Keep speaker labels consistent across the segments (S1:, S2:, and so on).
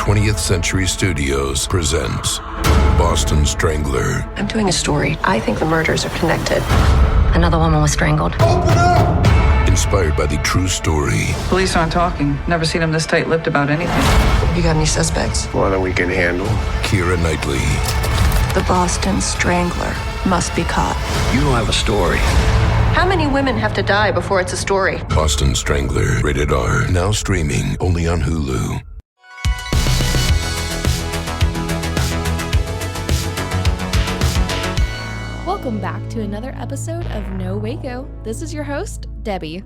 S1: 20th Century Studios presents Boston Strangler.
S2: I'm doing a story. I think the murders are connected.
S3: Another woman was strangled.
S4: Open up!
S1: Inspired by the true story
S5: Police aren't talking. Never seen them this tight-lipped about anything.
S2: You got any suspects?
S4: More than we can handle.
S1: Keira Knightley.
S6: The Boston Strangler must be caught.
S7: You don't have a story.
S2: How many women have to die before it's a story?
S1: Boston Strangler. Rated R. Now streaming only on Hulu.
S8: Welcome back to another episode of No Waco. This is your host, Debbie.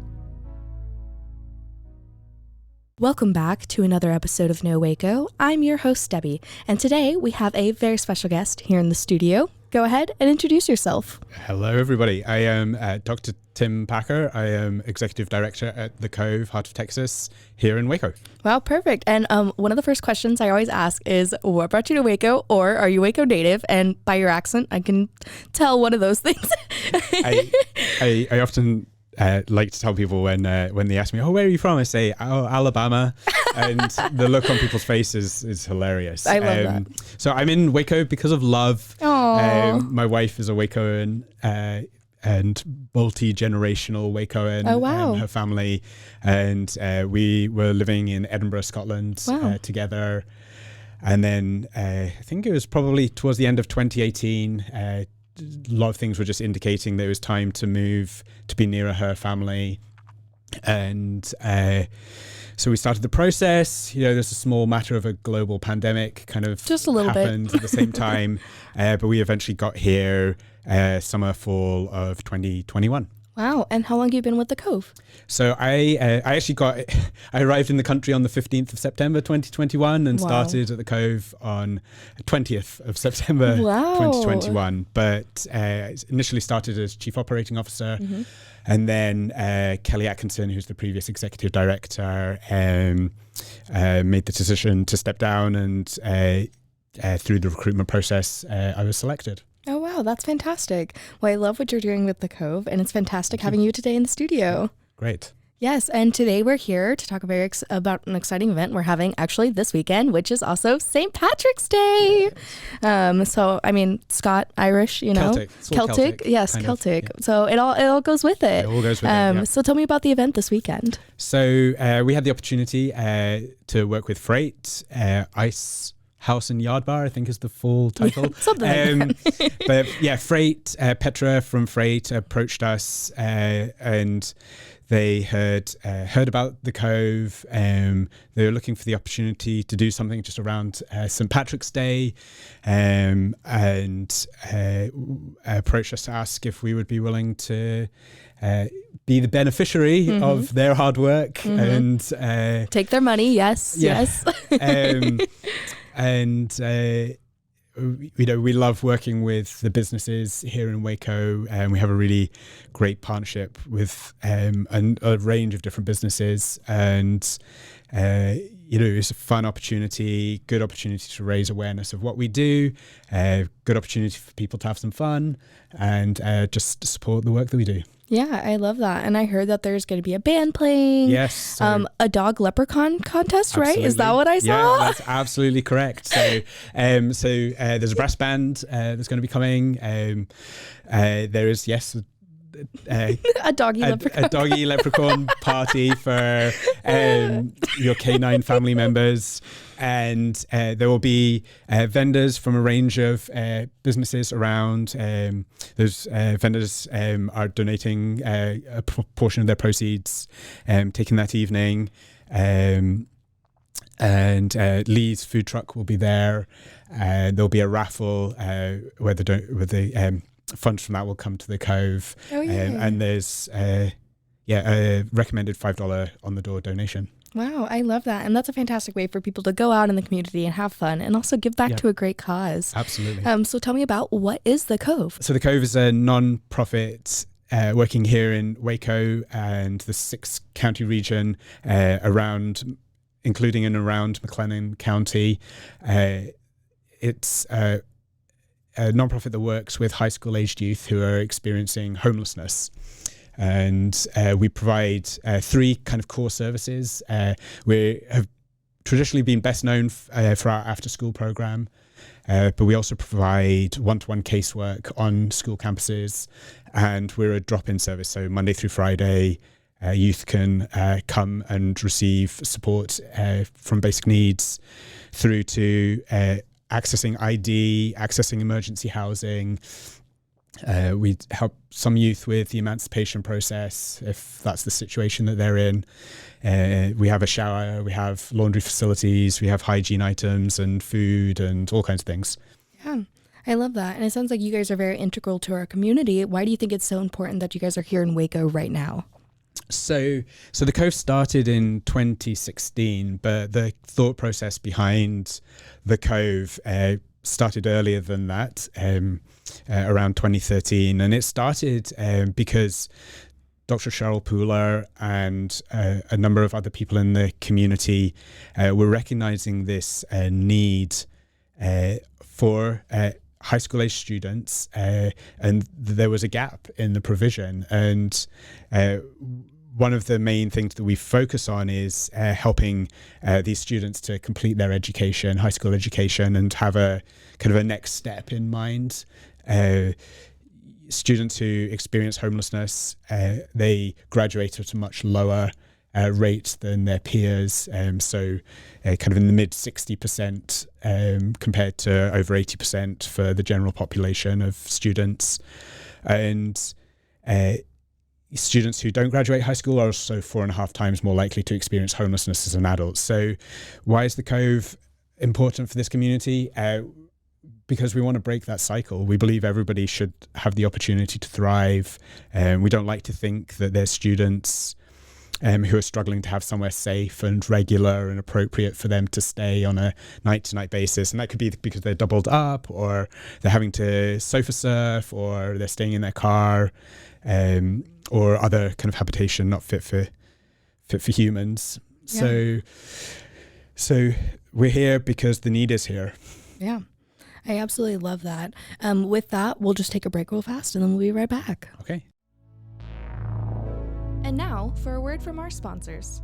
S8: Welcome back to another episode of No Waco. I'm your host, Debbie, and today we have a very special guest here in the studio. Go ahead and introduce yourself.
S9: Hello, everybody. I am Dr. Tim Packer. I am Executive Director at the Cove, Heart of Texas, here in Waco.
S8: Wow, perfect. And one of the first questions I always ask is, what brought you to Waco, or are you Waco native? And by your accent, I can tell one of those things.
S9: I often like to tell people when they ask me, oh, where are you from? I say, oh, Alabama. And the look on people's faces is hilarious.
S8: I love that.
S9: So I'm in Waco because of love. My wife is a Wacoan and multi-generational Wacoan.
S8: Oh, wow.
S9: And her family. And we were living in Edinburgh, Scotland together. And then I think it was probably towards the end of 2018, a lot of things were just indicating that it was time to move to be nearer her family. And so we started the process. You know, there's a small matter of a global pandemic kind of
S8: just a little
S9: happened at the same time. But we eventually got here summer, fall of 2021.
S8: Wow. And how long have you been with the Cove?
S9: So I arrived in the country on the 15th of September 2021 and started at the Cove on 20th of September 2021. But initially started as Chief Operating Officer. Mm-hmm. And then Kelly Atkinson, who's the previous Executive Director, made the decision to step down, and through the recruitment process, I was selected.
S8: Oh, wow. That's fantastic. Well, I love what you're doing with the Cove, and it's fantastic having you today in the studio.
S9: Great.
S8: Yes, and today we're here to talk about an exciting event we're having actually this weekend, which is also St. Patrick's Day. Yes. So, I mean, Scott, Irish, you know. Celtic. Yes, Celtic. Yeah. So it all goes with it.
S9: It all goes with it, yeah.
S8: So tell me about the event this weekend.
S9: So we had the opportunity to work with Freight, Ice House and Yard Bar, I think is the full title.
S8: Something like that.
S9: But yeah, Freight, Petra from Freight approached us and they had heard about the Cove. They were looking for the opportunity to do something just around St. Patrick's Day, and approached us to ask if we would be willing to be the beneficiary of their hard work and
S8: take their money. Yes.
S9: And you know, we love working with the businesses here in Waco, and we have a really great partnership with a range of different businesses. And you know, it's a fun opportunity, good opportunity to raise awareness of what we do, good opportunity for people to have some fun, and just support the work that we do.
S8: Yeah, I love that. And I heard that there's going to be a band playing.
S9: Yes.
S8: A dog leprechaun contest,
S9: absolutely.
S8: Right? Is that what I saw?
S9: Yeah, that's absolutely correct. So there's a brass band that's going to be coming. There is, yes,
S8: a doggy
S9: leprechaun party for your canine family members. And there will be vendors from a range of businesses around. Those vendors are donating a portion of their proceeds, taking that evening. And Lee's food truck will be there. There'll be a raffle where the funds from that will come to the Cove.
S8: Oh, yeah.
S9: And there's a recommended $5 on the door donation.
S8: Wow, I love that. And that's a fantastic way for people to go out in the community and have fun and also give back to a great cause.
S9: Absolutely.
S8: So tell me about, what is the Cove?
S9: So the Cove is a non-profit working here in Waco and the 6-county region including and around McLennan County. It's a non-profit that works with high school aged youth who are experiencing homelessness. And we provide 3 kind of core services. We have traditionally been best known for our after-school program, but we also provide one-to-one casework on school campuses, and we're a drop-in service. So Monday through Friday, youth can come and receive support from basic needs through to accessing ID, accessing emergency housing. We help some youth with the emancipation process if that's the situation that they're in. We have a shower, we have laundry facilities, we have hygiene items and food and all kinds of things.
S8: Yeah, I love that. And it sounds like you guys are very integral to our community. Why do you think it's so important that you guys are here in Waco right now?
S9: So the Cove started in 2016, but the thought process behind the Cove started earlier than that, around 2013. And it started because Dr. Cheryl Pooler and a number of other people in the community were recognizing this need for high school age students, and there was a gap in the provision. And one of the main things that we focus on is helping these students to complete their education, high school education, and have a kind of a next step in mind. Students who experience homelessness, they graduate at a much lower rate than their peers. So kind of in the mid 60% compared to over 80% for the general population of students. And students who don't graduate high school are also 4.5 times more likely to experience homelessness as an adult. So why is the Cove important for this community? Because we want to break that cycle. We believe everybody should have the opportunity to thrive. We don't like to think that there's students who are struggling to have somewhere safe and regular and appropriate for them to stay on a night-to-night basis. And that could be because they're doubled up, or they're having to sofa surf, or they're staying in their car, or other kind of habitation not fit for humans. Yeah. So we're here because the need is here.
S8: Yeah, I absolutely love that. With that, we'll just take a break real fast and then we'll be right back.
S9: Okay.
S8: And now for a word from our sponsors.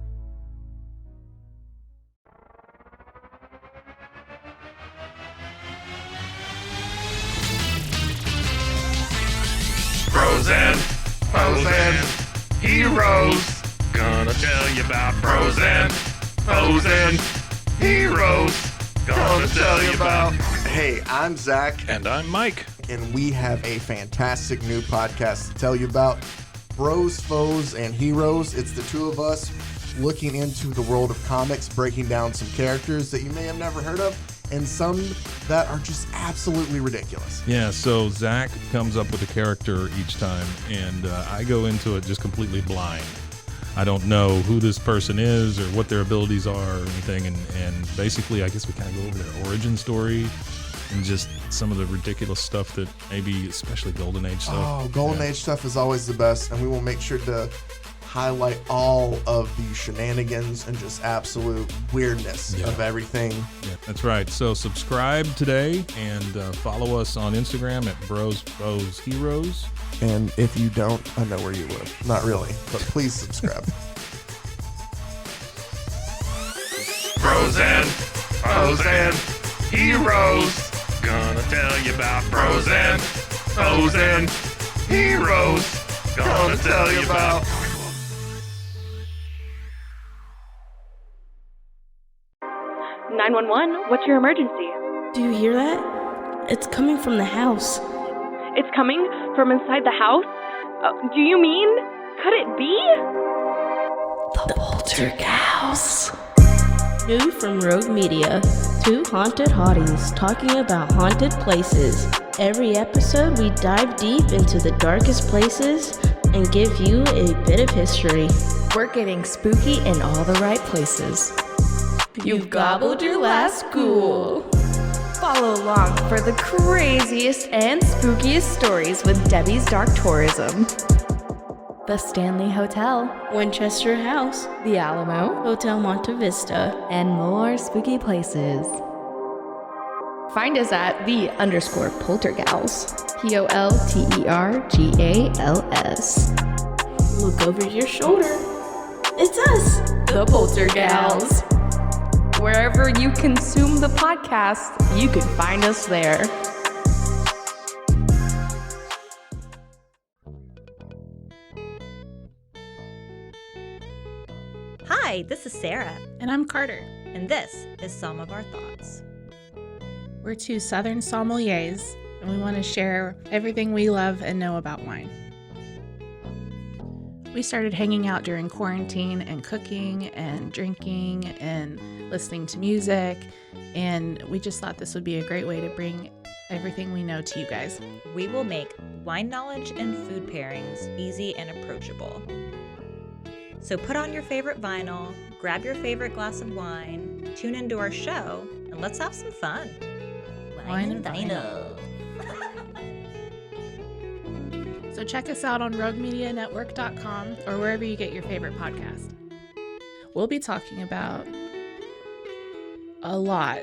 S4: Frozen heroes. Gonna tell you about frozen heroes. Gonna tell you about.
S7: Hey, I'm Zach.
S4: And I'm Mike.
S7: And we have a fantastic new podcast to tell you about. Bros, Foes, and Heroes. It's the two of us looking into the world of comics, breaking down some characters that you may have never heard of, and some that are just absolutely ridiculous.
S10: Yeah, so Zach comes up with a character each time, and I go into it just completely blind. I don't know who this person is or what their abilities are or anything, and basically I guess we kind of go over their origin story and just some of the ridiculous stuff that maybe, especially Golden Age stuff.
S7: Oh, Golden Age stuff is always the best, and we will make sure to highlight all of the shenanigans and just absolute weirdness of everything.
S10: Yeah, that's right. So subscribe today and follow us on Instagram at Bros, Foes, Heroes.
S7: And if you don't, I know where you live. Not really, but please subscribe.
S4: Frozen heroes. Gonna tell you about frozen heroes. Gonna tell you about.
S11: 911, what's your emergency?
S12: Do you hear that? It's coming from the house.
S11: It's coming from inside the house? Do you mean? Could it be?
S12: The Poltergeist. New from Rogue Media. Two haunted hotties talking about haunted places. Every episode we dive deep into the darkest places and give you a bit of history.
S2: We're getting spooky in all the right places.
S12: You've gobbled your last ghoul.
S2: Follow along for the craziest and spookiest stories with Debbie's Dark Tourism. The Stanley Hotel,
S12: Winchester House,
S2: The Alamo,
S12: Hotel Monte Vista,
S2: and more spooky places. Find us at _Poltergals. POLTERGALS.
S12: Look over your shoulder. It's us,
S2: the Poltergals. wherever you consume the podcast, you can find us there.
S13: Hi, this is Sarah.
S14: And I'm Carter.
S13: And this is Some of Our Thoughts.
S14: We're two Southern sommeliers, and we want to share everything we love and know about wine. We started hanging out during quarantine and cooking and drinking and listening to music, and we just thought this would be a great way to bring everything we know to you guys.
S13: We will make wine knowledge and food pairings easy and approachable. So put on your favorite vinyl, grab your favorite glass of wine, tune into our show, and let's have some fun.
S14: Wine and vinyl. So check us out on roguemedianetwork.com or wherever you get your favorite podcast. We'll be talking about a lot.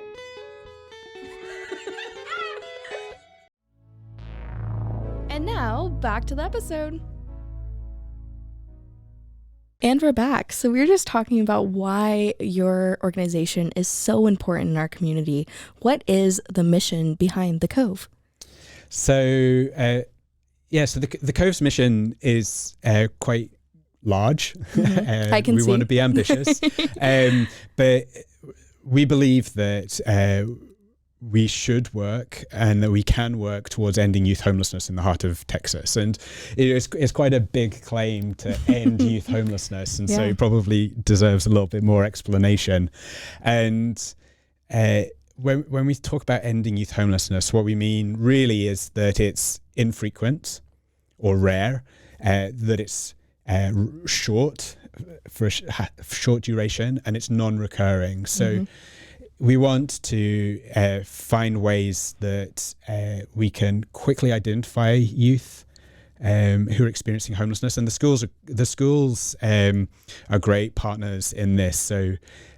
S8: And now, back to the episode. And we're back. So we were just talking about why your organization is so important in our community. What is the mission behind the Cove?
S9: So, so the Cove's mission is quite large.
S8: Mm-hmm. I can see.
S9: We want to be ambitious. But we believe that we should work and that we can work towards ending youth homelessness in the heart of Texas. And it's quite a big claim to end youth homelessness. And so it probably deserves a little bit more explanation. And when we talk about ending youth homelessness, what we mean really is that it's infrequent or rare, that it's short for short duration, and it's non-recurring. So we want to find ways that we can quickly identify youth who are experiencing homelessness, and the schools are great partners in this. So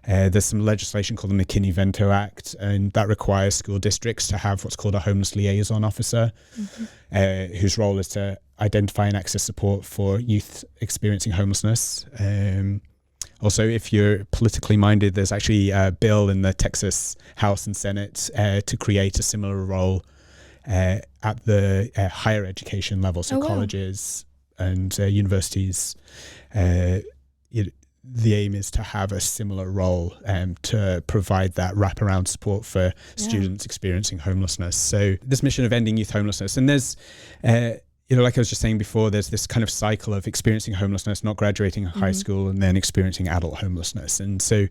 S9: there's some legislation called the McKinney-Vento Act, and that requires school districts to have what's called a homeless liaison officer, whose role is to identify and access support for youth experiencing homelessness. Also, if you're politically minded, there's actually a bill in the Texas House and Senate to create a similar role at the higher education level, so colleges and universities. The aim is to have a similar role to provide that wraparound support for students experiencing homelessness. So this mission of ending youth homelessness, and there's like I was just saying before, there's this kind of cycle of experiencing homelessness, not graduating high school, and then experiencing adult homelessness. And so,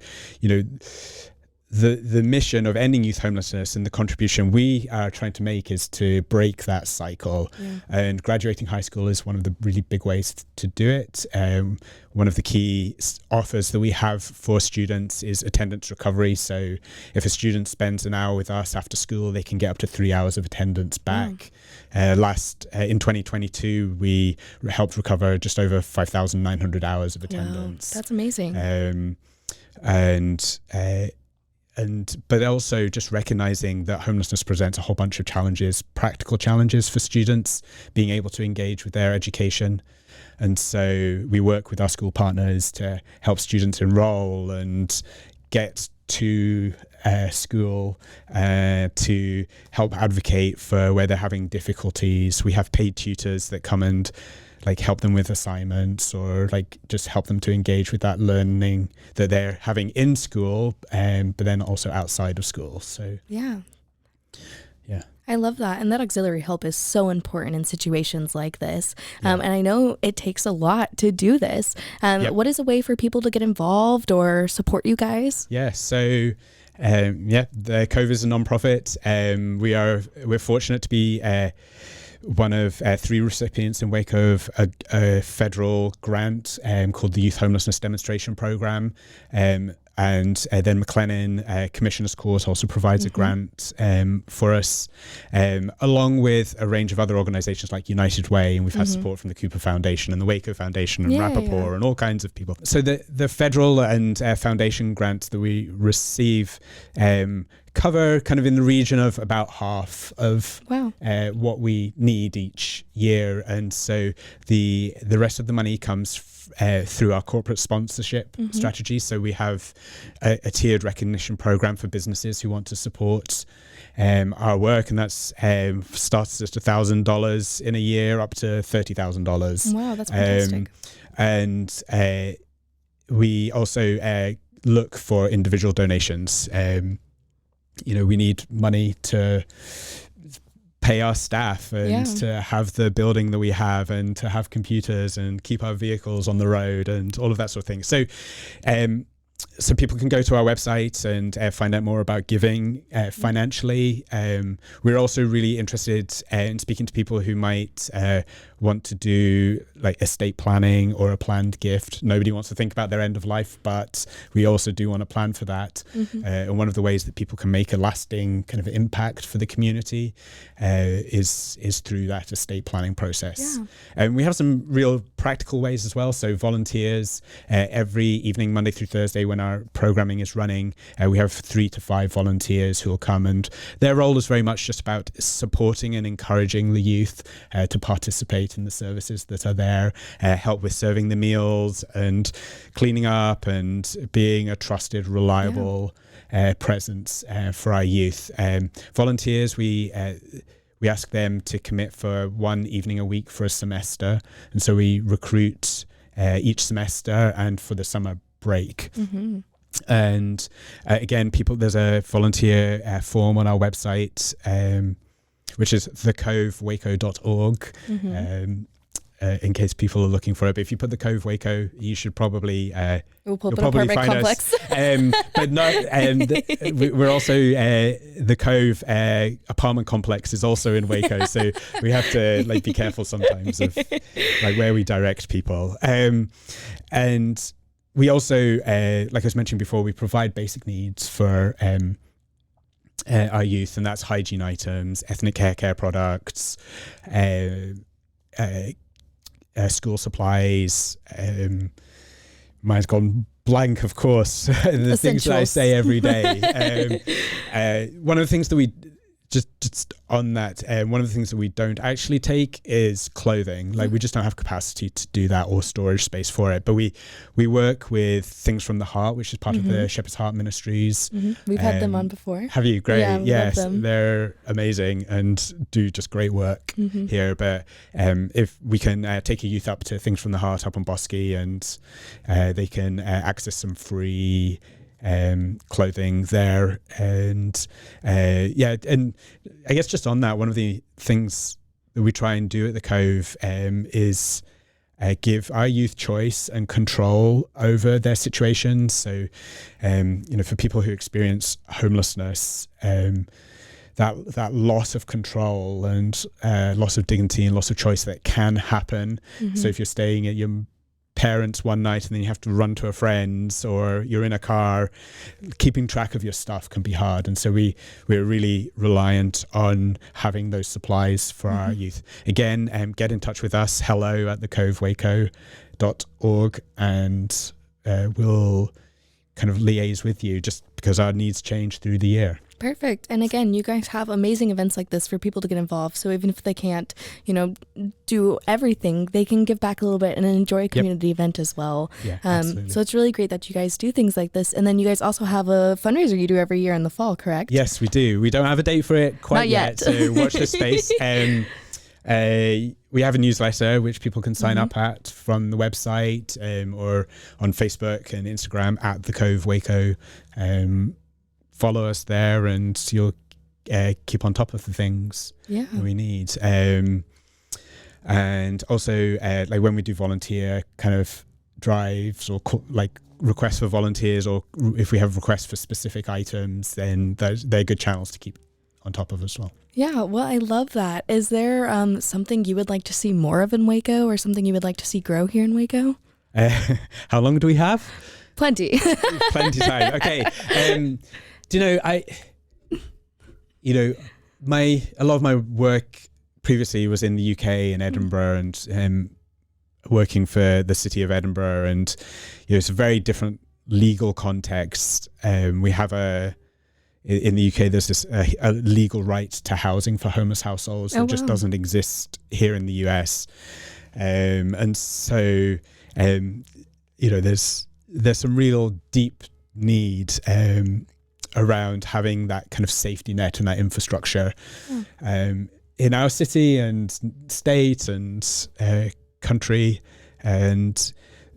S9: the mission of ending youth homelessness and the contribution we are trying to make is to break that cycle. And graduating high school is one of the really big ways to do it. One of the key offers that we have for students is attendance recovery. So if a student spends an hour with us after school, they can get up to 3 hours of attendance back. In 2022, we helped recover just over 5,900 hours of attendance.
S8: Wow, that's amazing.
S9: But also just recognizing that homelessness presents a whole bunch of challenges, practical challenges for students being able to engage with their education. And so we work with our school partners to help students enroll and get to school, to help advocate for where they're having difficulties. We have paid tutors that come and help them with assignments, or just help them to engage with that learning that they're having in school, but then also outside of school. So
S8: yeah, I love that. And that auxiliary help is so important in situations like this. And I know it takes a lot to do this. What is a way for people to get involved or support you guys?
S9: So the Cove is a nonprofit. We're fortunate to be one of 3 recipients in Waco of a federal grant called the Youth Homelessness Demonstration Program. And then McLennan Commissioner's Court also provides a grant for us, along with a range of other organizations like United Way, and we've had support from the Cooper Foundation and the Waco Foundation and Rappaport and all kinds of people. So the federal and foundation grants that we receive cover kind of in the region of about half of what we need each year, and so the rest of the money comes through our corporate sponsorship strategy. So we have a tiered recognition program for businesses who want to support our work, and that's starts at $1,000 in a year up to $30,000.
S8: Wow, that's fantastic.
S9: And we also look for individual donations. We need money to pay our staff and to have the building that we have and to have computers and keep our vehicles on the road and all of that sort of thing. So people can go to our website and find out more about giving financially. We're also really interested in speaking to people who might want to do like estate planning or a planned gift. Nobody wants to think about their end of life, but we also do want to plan for that. And one of the ways that people can make a lasting kind of impact for the community is through that estate planning process. And we have some real practical ways as well. So volunteers, every evening, Monday through Thursday, when our programming is running, we have 3 to 5 volunteers who will come, and their role is very much just about supporting and encouraging the youth to participate in the services that are there, help with serving the meals and cleaning up and being a trusted, reliable presence for our youth. Volunteers, we ask them to commit for 1 evening a week for a semester, and so we recruit each semester and for the summer break. And again, there's a volunteer form on our website, which is thecovewaco.org, in case people are looking for it. But if you put the Cove Waco, you should probably
S8: we'll pull up an apartment complex.
S9: But no, we're also the Cove apartment complex is also in Waco, so we have to be careful sometimes of where we direct people. And we also, like I was mentioning before, we provide basic needs for our youth, and that's hygiene items, ethnic hair care products, school supplies. Mine's gone blank, of course. The things that I say every day. One of the things that we just on that, one of the things that we don't actually take is clothing. We just don't have capacity to do that or storage space for it. But we work with Things from the Heart, which is part of the Shepherd's Heart Ministries.
S8: We've had them on before.
S9: Have you? Great.
S8: Yeah,
S9: yes,
S8: love them.
S9: They're amazing and do just great work here. But if we can take a youth up to Things from the Heart up on Bosque, and they can access some free clothing there, and and I guess just on that, one of the things that we try and do at the Cove is give our youth choice and control over their situations. So for people who experience homelessness, that loss of control and loss of dignity and loss of choice that can happen. So if you're staying at your parents one night and then you have to run to a friend's, or you're in a car, keeping track of your stuff can be hard. And so we're really reliant on having those supplies for our youth. Again, get in touch with us, hello@thecovewaco.org, and we'll kind of liaise with you, just because our needs change through the year.
S8: Perfect. And again, you guys have amazing events like this for people to get involved. So even if they can't, do everything, they can give back a little bit and enjoy a community event as well.
S9: Yeah, absolutely.
S8: So it's really great that you guys do things like this. And then you guys also have a fundraiser you do every year in the fall, correct?
S9: Yes, we do. We don't have a date for it quite
S8: Not yet.
S9: So watch this space. We have a newsletter which people can sign up at from the website, or on Facebook and Instagram at the Cove Waco. Follow us there, and you'll keep on top of the things that we need. And also, when we do volunteer kind of drives or requests for volunteers, or if we have requests for specific items, then they're good channels to keep on top of as well.
S8: Yeah, well, I love that. Is there something you would like to see more of in Waco, or something you would like to see grow here in Waco?
S9: How long do we have?
S8: Plenty.
S9: Plenty time. Okay. A lot of my work previously was in the UK in Edinburgh, and working for the city of Edinburgh, and it's a very different legal context. We have in the UK, there's this a legal right to housing for homeless households that just doesn't exist here in the US. And so there's some real deep need around having that kind of safety net and that infrastructure in our city and state and country. And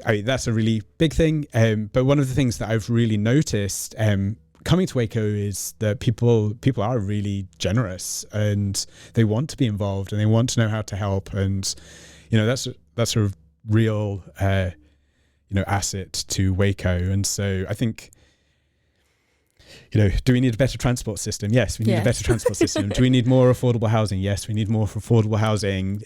S9: I mean, that's a really big thing. But one of the things that I've really noticed coming to Waco is that people are really generous and they want to be involved and they want to know how to help. And, that's a real, asset to Waco. And so I think, do we need a better transport system? Yes, we need a better transport system. Do we need more affordable housing? Yes, we need more affordable housing.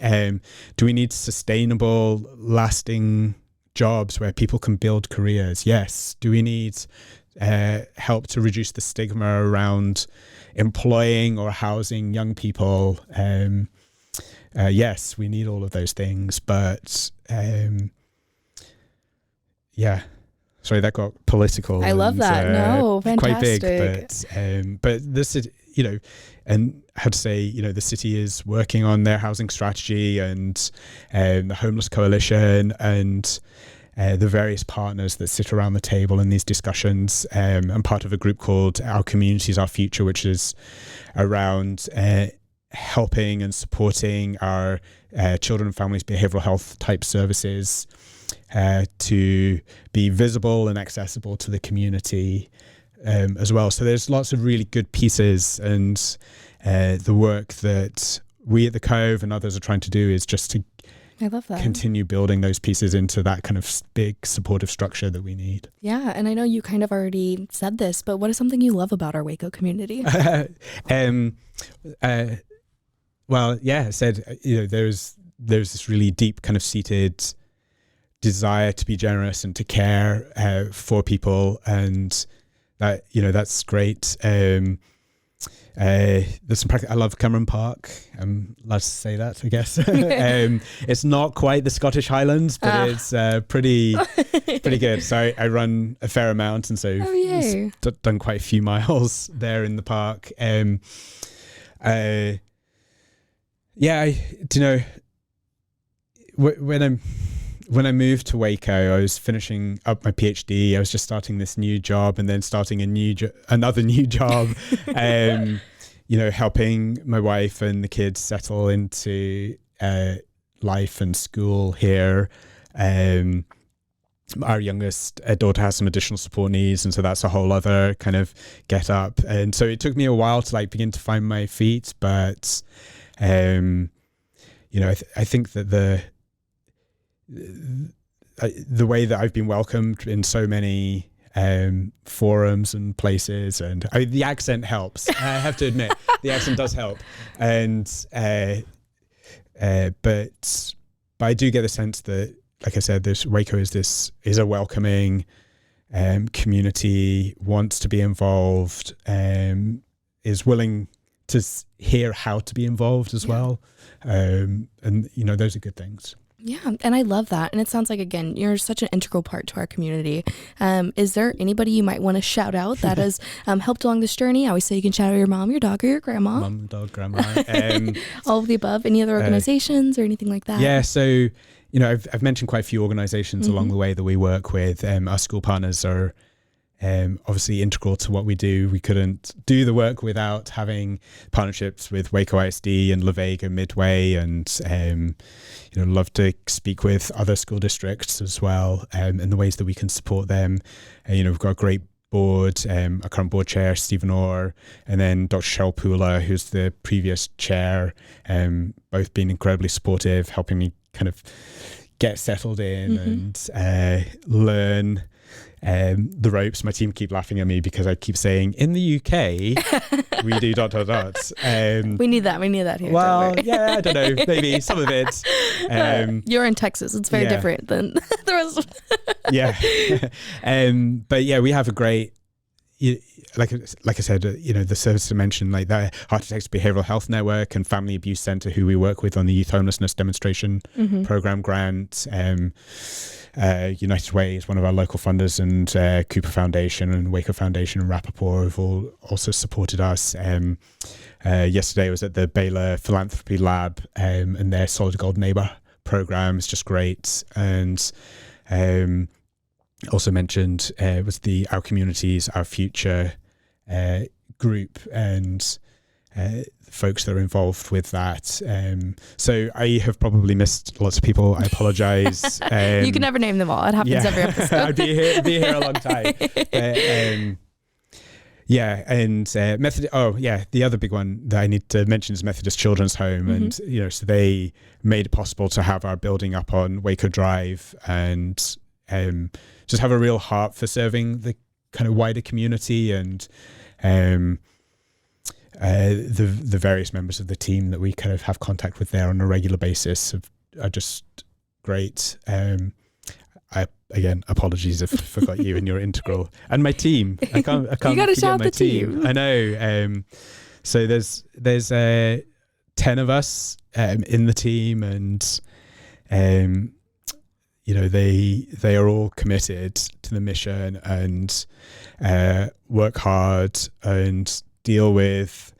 S9: Do we need sustainable, lasting jobs where people can build careers? Yes. Do we need help to reduce the stigma around employing or housing young people? Yes, we need all of those things. But sorry, that got political.
S8: I love that. No, fantastic.
S9: Quite big, but this is, and how to say, the city is working on their housing strategy and the Homeless Coalition and the various partners that sit around the table in these discussions. I'm part of a group called Our Communities, Our Future, which is around helping and supporting our children and families behavioral health type services to be visible and accessible to the community as well. So there's lots of really good pieces, and the work that we at the Cove and others are trying to do is just to
S8: I love that.
S9: Continue building those pieces into that kind of big supportive structure that we need.
S8: Yeah, and I know you kind of already said this, but what is something you love about our Waco community?
S9: Well, yeah, I said, there's this really deep kind of seated desire to be generous and to care for people, and that, that's great. There's some I love Cameron Park. I'm allowed to say that, I guess. It's not quite the Scottish Highlands, but it's pretty good. So I run a fair amount, and so done quite a few miles there in the park. When I moved to Waco, I was finishing up my PhD. I was just starting this new job, and then starting another new job. Helping my wife and the kids settle into life and school here. Our youngest daughter has some additional support needs, and so that's a whole other kind of get up. And so it took me a while to begin to find my feet, but I think that the way that I've been welcomed in so many forums and places, and the accent helps. I have to admit, the accent does help, and but I do get the sense that, like I said, Waco is a welcoming community, wants to be involved, is willing to hear how to be involved as well, and those are good things.
S8: Yeah, and I love that. And it sounds like, again, you're such an integral part to our community. Is there anybody you might want to shout out that has helped along this journey? I always say you can shout out your mom, your dog, or your grandma.
S9: Mom, dog, grandma.
S8: All of the above. Any other organizations or anything like that?
S9: Yeah, so, I've mentioned quite a few organizations along the way that we work with. Our school partners are obviously integral to what we do. We couldn't do the work without having partnerships with Waco ISD and La Vega Midway, and love to speak with other school districts as well, and the ways that we can support them. We've got a great board, our current board chair, Stephen Orr, and then Dr. Cheryl Pooler, who's the previous chair, both been incredibly supportive, helping me kind of get settled in and learn the ropes. My team keep laughing at me because I keep saying, in the UK, we do ...
S8: We need that here.
S9: Well, yeah, I don't know, maybe some of it.
S8: You're in Texas. It's very different than the rest.
S9: But yeah, we have a great, like I said, the service dimension, like that Heart Attacks Behavioral Health Network and Family Abuse Center, who we work with on the Youth Homelessness Demonstration Program grant. United Way is one of our local funders, and Cooper Foundation and Waco Foundation and Rappaport have all also supported us. Yesterday I was at the Baylor Philanthropy Lab, and their Solid Gold Neighbor program is just great. And Also mentioned was the Our Communities, Our Future group, and folks that are involved with that. So I have probably missed lots of people. I apologize.
S8: You can never name them all. It happens every episode.
S9: I'd be here a long time. The other big one that I need to mention is Methodist Children's Home, and so they made it possible to have our building up on Waco Drive, and just have a real heart for serving the kind of wider community, and the various members of the team that we kind of have contact with there on a regular basis are just great. Again, apologies if I forgot you, and you're integral, and my team. I can't
S8: you gotta
S9: forget
S8: shout
S9: my
S8: the
S9: team. I know. So there's 10 of us in the team, and they are all committed to the mission and work hard and deal with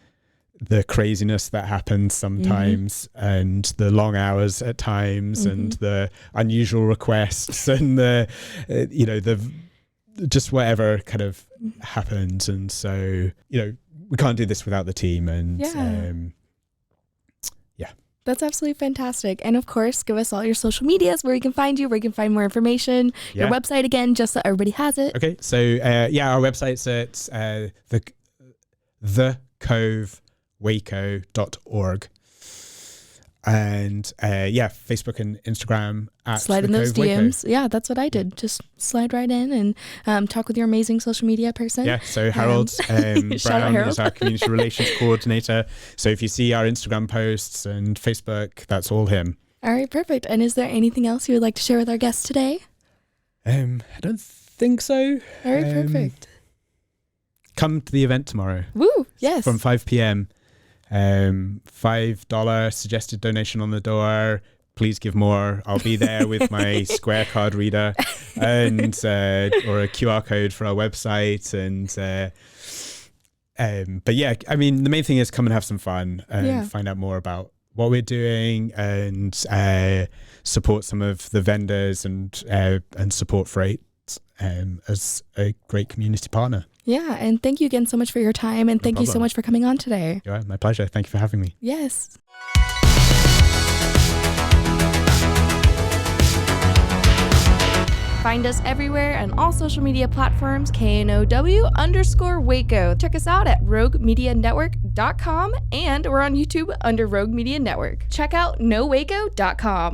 S9: the craziness that happens sometimes, and the long hours at times, and the unusual requests, and the just whatever kind of happens. And so we can't do this without the team, and
S8: that's absolutely fantastic. And of course, give us all your social medias, where we can find you, where you can find more information, your website again, just so everybody has it.
S9: Okay, so our website's at the Cove Waco.org, and Facebook and Instagram at
S8: slide in those DMs. Waco. Yeah, that's what I did. Just slide right in and talk with your amazing social media person.
S9: Yeah, so Harold Brown is our community relations coordinator. So if you see our Instagram posts and Facebook, that's all him.
S8: All right, perfect. And is there anything else you would like to share with our guests today?
S9: I don't think so.
S8: All right, perfect.
S9: Come to the event tomorrow.
S8: Woo, yes.
S9: From 5 p.m. $5 suggested donation on the door. Please give more. I'll be there with my Square card reader and or a QR code for our website. But yeah, I mean, the main thing is come and have some fun and find out more about what we're doing, and support some of the vendors, and support Freight as a great community partner.
S8: Yeah, and thank you again so much for your time, and thank you so much for coming on today.
S9: Yeah, my pleasure. Thank you for having me.
S8: Yes. Find us everywhere on all social media platforms, KNOW_Waco. Check us out at roguemedianetwork.com, and we're on YouTube under Rogue Media Network. Check out nowaco.com.